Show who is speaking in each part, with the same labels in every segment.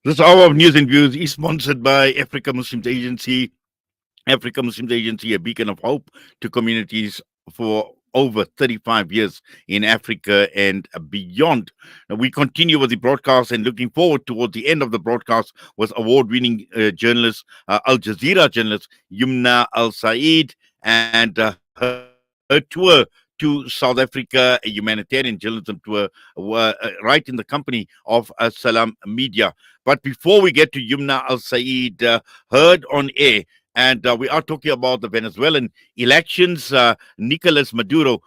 Speaker 1: This hour of news and views is sponsored by Africa Muslims Agency. Africa Muslims Agency, a beacon of hope to communities for over 35 years in Africa and beyond. Now, we continue with the broadcast and looking forward towards the end of the broadcast was award-winning journalist, Al Jazeera journalist Yumna Al Saeed, and her tour to South Africa, a humanitarian journalism tour, right in the company of Salam Media. But before we get to Yumna Al Saeed, heard on air, and we are talking about the Venezuelan elections. Nicolas Maduro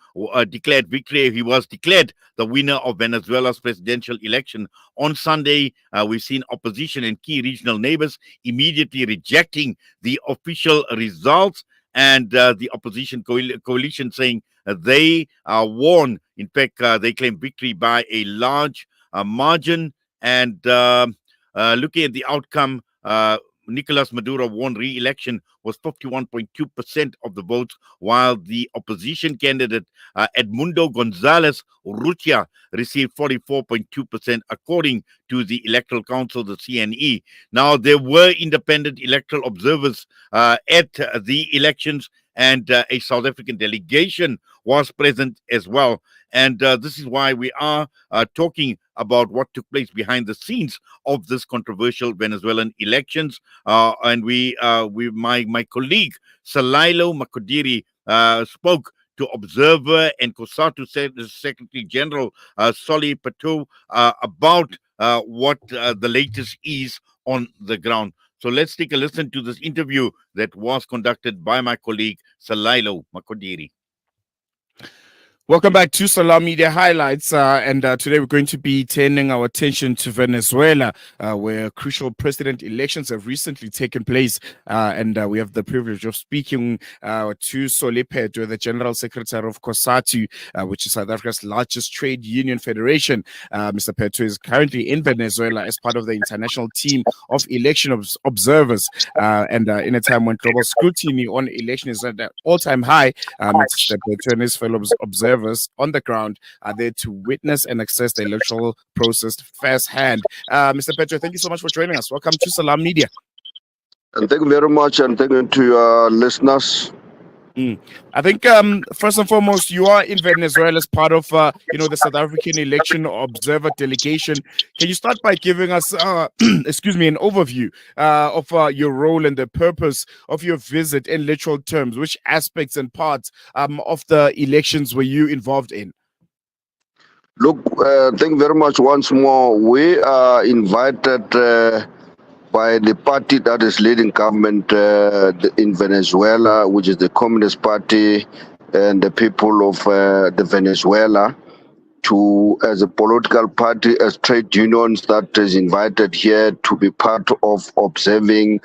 Speaker 1: declared victory. He was declared the winner of Venezuela's presidential election on Sunday. We've seen opposition and key regional neighbors immediately rejecting the official results, and the opposition coalition saying they won. In fact, they claim victory by a large margin. And looking at the outcome, Nicolas Maduro won re-election was 51.2% of the votes, while the opposition candidate Edmundo Gonzalez Urrutia received 44.2%, according to the Electoral Council, the CNE. Now, there were independent electoral observers at the elections, and a South African delegation was present as well. And this is why we are talking about what took place behind the scenes of this controversial Venezuelan elections. And my colleague Salailo Makodiri spoke to Observer and COSATU Secretary General Soli Phetoe about what the latest is on the ground. So let's take a listen to this interview that was conducted by my colleague Salailo Makodiri.
Speaker 2: Welcome back to Salam Media Highlights, and today we're going to be turning our attention to Venezuela, where crucial president elections have recently taken place, and we have the privilege of speaking to Soli Phetoe, the General Secretary of COSATU, which is South Africa's largest trade union federation. Mr. Phetoe is currently in Venezuela as part of the international team of election observers, and in a time when global scrutiny on election is at an all-time high, Mr. Phetoe and his fellow observers on the ground are there to witness and assess the electoral process firsthand. Mr. Phetoe, thank you so much for joining us. Welcome to Salam Media.
Speaker 3: And thank you very much, and thank you to your listeners.
Speaker 2: I think first and foremost, you are in Venezuela as part of the South African election observer delegation. Can you start by giving us excuse me, an overview of your role and the purpose of your visit in literal terms? Which aspects and parts of the elections were you involved in?
Speaker 3: Look, thank you very much once more. We are invited by the party that is leading government in Venezuela, which is the Communist Party, and the people of the Venezuela, to, as a political party, as trade unions, that is invited here to be part of observing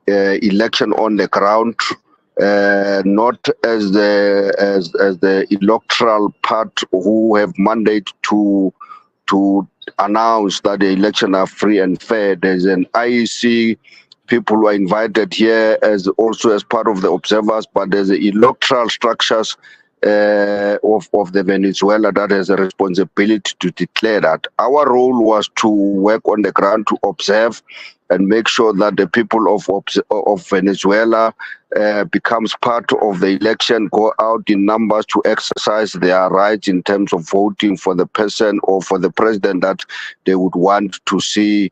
Speaker 3: election on the ground, not as the electoral part who have mandate to announce that the elections are free and fair. There's an IEC people who are invited here as also as part of the observers, but there's the electoral structures of the Venezuela that has a responsibility to declare that. Our role was to work on the ground to observe and make sure that the people of Venezuela becomes part of the election, go out in numbers to exercise their rights in terms of voting for the person or for the president that they would want to see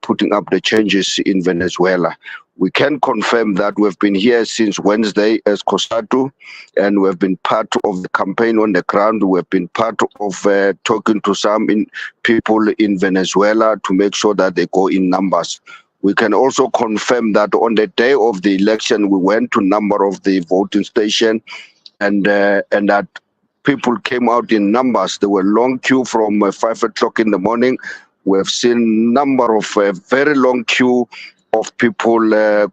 Speaker 3: putting up the changes in Venezuela. We can confirm that we've been here since Wednesday as COSATU, and we've been part of the campaign on the ground. We've been part of talking to some people in Venezuela to make sure that they go in numbers. We can also confirm that on the day of the election, we went to a number of the voting stations, and that people came out in numbers. There were long queue from 5 o'clock in the morning. We have seen number of very long queue of people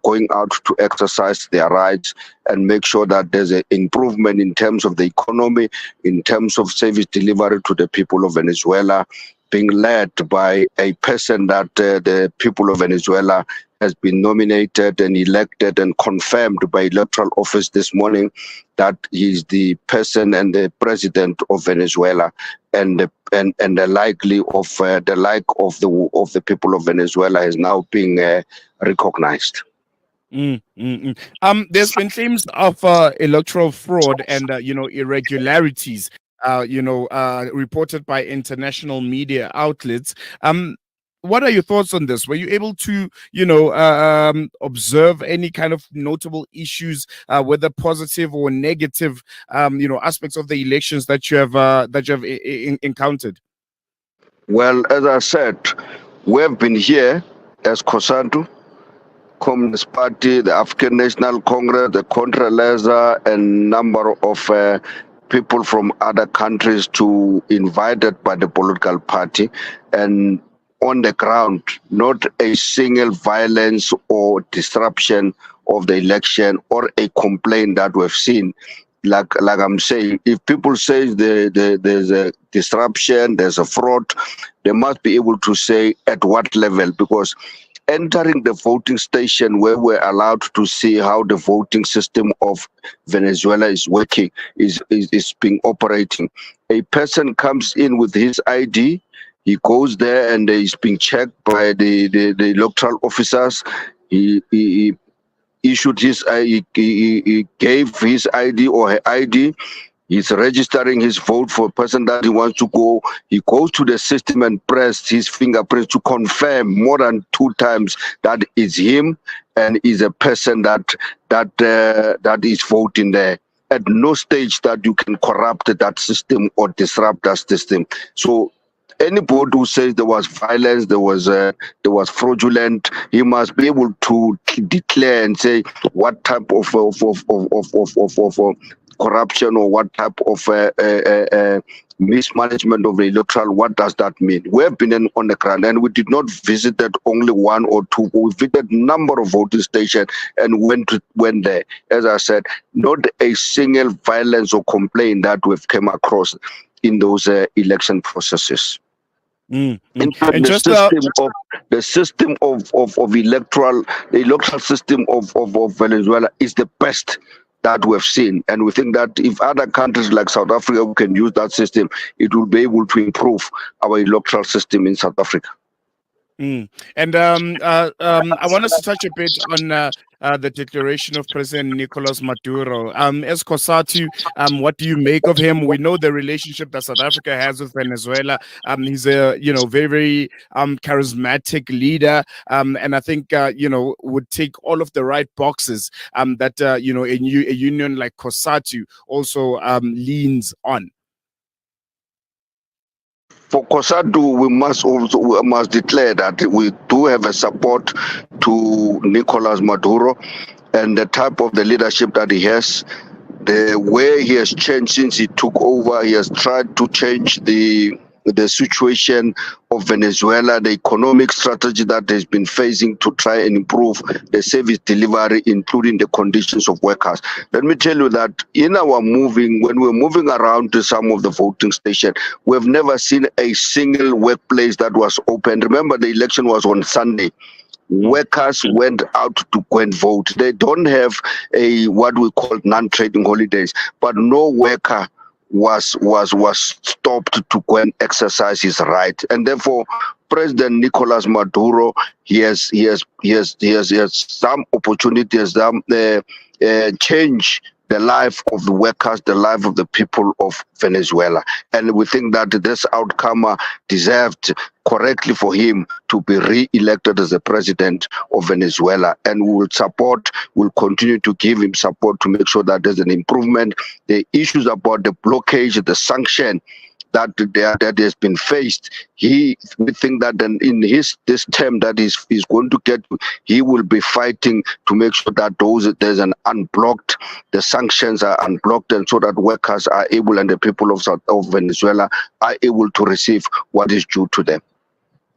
Speaker 3: going out to exercise their rights and make sure that there's an improvement in terms of the economy, in terms of service delivery to the people of Venezuela, being led by a person that the people of Venezuela has been nominated and elected and confirmed by electoral office this morning that he is the person and the president of Venezuela, and the likely of the like of the people of Venezuela is now being recognized.
Speaker 2: There's been claims of electoral fraud and irregularities, reported by international media outlets. What are your thoughts on this? Were you able to, observe any kind of notable issues, whether positive or negative, aspects of the elections that you have encountered?
Speaker 3: Well, as I said, we have been here as COSATU, Communist Party, the African National Congress, the Contra-Lesa, and number of people from other countries invited by the political party, and on the ground, not a single violence or disruption of the election or a complaint that we've seen. Like I'm saying, if people say there's a disruption, there's a fraud, they must be able to say at what level, because entering the voting station where we're allowed to see how the voting system of Venezuela is working, is being operating. A person comes in with his ID, he goes there and is being checked by the electoral officers. He issued his he gave his ID or her ID. He's registering his vote for a person that he wants to go. He goes to the system and presses his fingerprint to confirm more than 2 times that it's him and is a person that is voting there. At no stage that you can corrupt that system or disrupt that system. So anybody who says there was violence, there was fraudulent, he must be able to declare and say what type of corruption or what type of mismanagement of the electoral, what does that mean? We have been on the ground, and we did not visit only 1 or 2. We visited a number of voting stations and went there. As I said, not a single violence or complaint that we've come across in those election processes.
Speaker 2: And
Speaker 3: the
Speaker 2: just
Speaker 3: system of the electoral system of Venezuela is the best that we've seen, and we think that if other countries like South Africa can use that system, it will be able to improve our electoral system in South Africa.
Speaker 2: And I want us to touch a bit on the declaration of President Nicolas Maduro. As COSATU, what do you make of him? We know the relationship that South Africa has with Venezuela. He's a very, very charismatic leader, and I think would take all of the right boxes that a union like COSATU also leans on.
Speaker 3: For COSATU, we must declare that we do have a support to Nicolas Maduro and the type of the leadership that he has. The way he has changed since he took over, he has tried to change the situation of Venezuela, the economic strategy that has been facing to try and improve the service delivery, including the conditions of workers. Let me tell you that when we're moving around to some of the voting stations, we've never seen a single workplace that was open. Remember, the election was on Sunday. Workers went out to go and vote. They don't have what we call non-trading holidays, but no worker was stopped to go and exercise his right. And therefore, President Nicolas Maduro, he has some opportunities, change the life of the workers, the life of the people of Venezuela. And we think that this outcome deserved correctly for him to be re-elected as the president of Venezuela. And we will continue to give him support to make sure that there's an improvement. The issues about the blockage, the sanction that has been faced, we think that in this term that he's going to get, he will be fighting to make sure that the sanctions are unblocked, and so that workers are able and the people of Venezuela are able to receive what is due to them.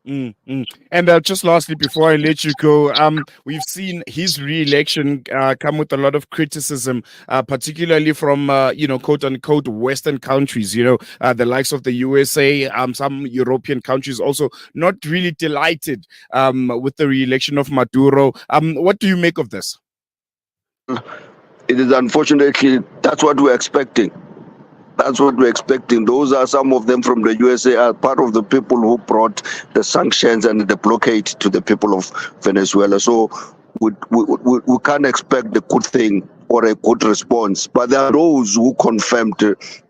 Speaker 2: And just lastly, before I let you go, we've seen his re-election come with a lot of criticism, particularly from quote unquote Western countries. The likes of the USA, some European countries also not really delighted with the re-election of Maduro. What do you make of this?
Speaker 3: It is unfortunately that's what we're expecting. That's what we're expecting. Those are some of them from the USA are part of the people who brought the sanctions and the blockade to the people of Venezuela. So we can't expect a good thing or a good response. But there are those who confirmed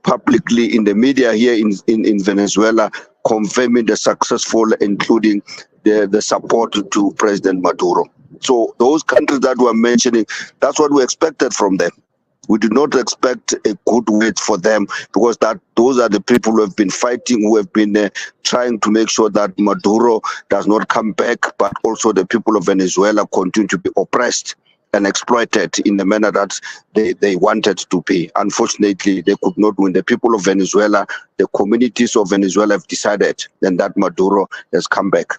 Speaker 3: publicly in the media here in Venezuela, confirming the successful, including the support to President Maduro. So those countries that we're mentioning, that's what we expected from them. We do not expect a good wait for them because those are the people who have been fighting, who have been trying to make sure that Maduro does not come back, but also the people of Venezuela continue to be oppressed and exploited in the manner that they wanted to be. Unfortunately, they could not win. The people of Venezuela, the communities of Venezuela have decided and that Maduro has come back.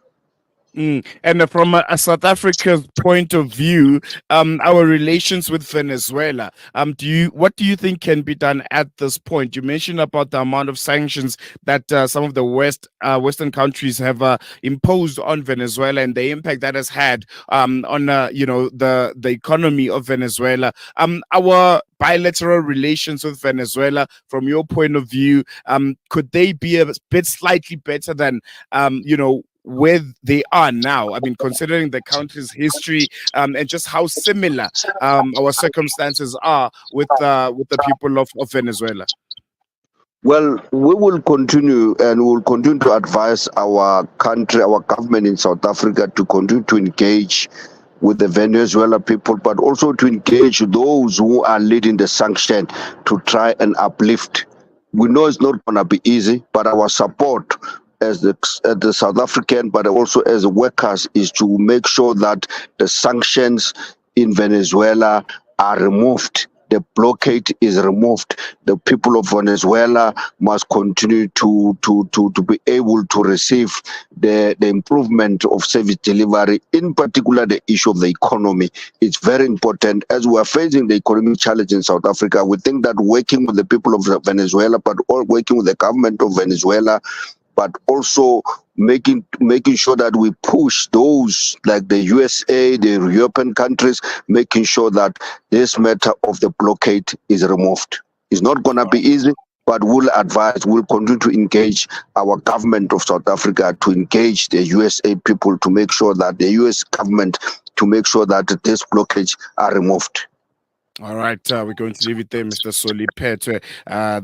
Speaker 2: And from a South Africa's point of view, our relations with Venezuela, what do you think can be done at this point? You mentioned about the amount of sanctions that some of the Western countries have imposed on Venezuela and the impact that has had on the economy of Venezuela. Our bilateral relations with Venezuela, from your point of view, could they be a bit slightly better than where they are now? I mean, considering the country's history and just how similar our circumstances are with the people of Venezuela.
Speaker 3: Well, we will continue and we will continue to advise our country, our government in South Africa to continue to engage with the Venezuela people, but also to engage those who are leading the sanction to try and uplift. We know it's not going to be easy, but our support as the South African, but also as workers, is to make sure that the sanctions in Venezuela are removed. The blockade is removed. The people of Venezuela must continue to be able to receive the improvement of service delivery, in particular the issue of the economy. It's very important. As we are facing the economic challenge in South Africa, we think that working with the people of Venezuela, but all working with the government of Venezuela, but also making sure that we push those like the USA, the European countries, making sure that this matter of the blockade is removed. It's not going to be easy, but we'll continue to engage our government of South Africa, to engage the USA people, to make sure that the US government, to make sure that this blockage are removed.
Speaker 2: All right, we're going to leave it there, Mr. Phetoe,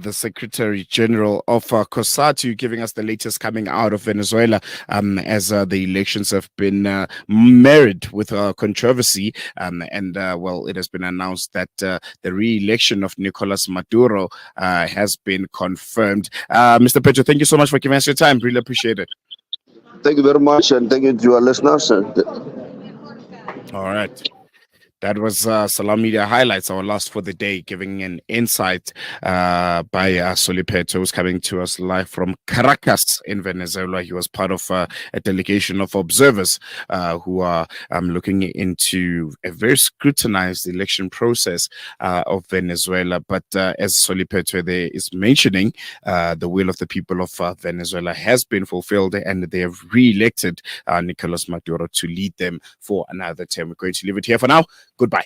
Speaker 2: the Secretary General of COSATU, giving us the latest coming out of Venezuela as the elections have been marred with controversy. It has been announced that the re-election of Nicolas Maduro has been confirmed. Mr. Phetoe, thank you so much for giving us your time. Really appreciate it.
Speaker 3: Thank you very much, and thank you to your listeners.
Speaker 2: All right. That was Salam Media Highlights, our last for the day, giving an insight by Phetoe, who's coming to us live from Caracas in Venezuela. He was part of a delegation of observers who are looking into a very scrutinized election process of Venezuela. But as Phetoe there is mentioning, the will of the people of Venezuela has been fulfilled, and they have re-elected Nicolas Maduro to lead them for another term. We're going to leave it here for now. Goodbye.